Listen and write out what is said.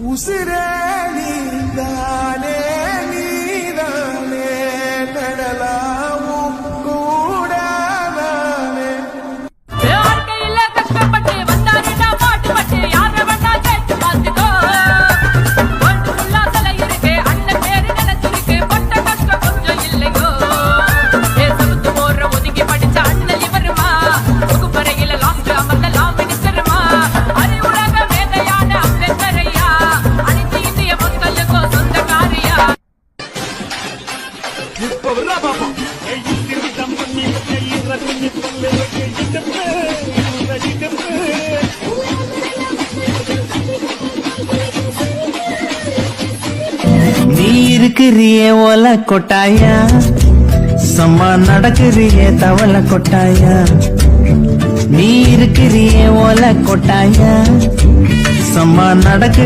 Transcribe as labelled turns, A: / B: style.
A: உசிரே நீதானே நீதானே நடலாவும் கூடாதானே.
B: வாழ்க்கையில கஷ்டப்பட்டு வந்தாருடா பாட்டுப்பட்டு யார வேண்டா கேட்டு பார்த்துக்கோ. ஒன்றுக்குள்ளா தலை இருக்கு அண்ணன் பேரு நினைச்சிருக்கு பட்ட கஷ்டம் கொஞ்சம் இல்லையோ. சமுத்து போற ஒதுங்கி படிச்ச அண்ணன் இவருமா வகுப்பறையில லாஸ்ட் அமர்ந்த லாம் மினிஸ்டருமா அறிவுலக மேதையான அம்பேத்கரையா அனைத்து இந்திய மக்களுக்கோ சொந்த காரியா.
C: நீ இருக்கிறியே ஓல கொட்டாயா, சம்மா நடக்கிறியே தவள கொட்டாயா. நீ இருக்கிறியே ஓல கொட்டாயா, சம்மா நடக்கு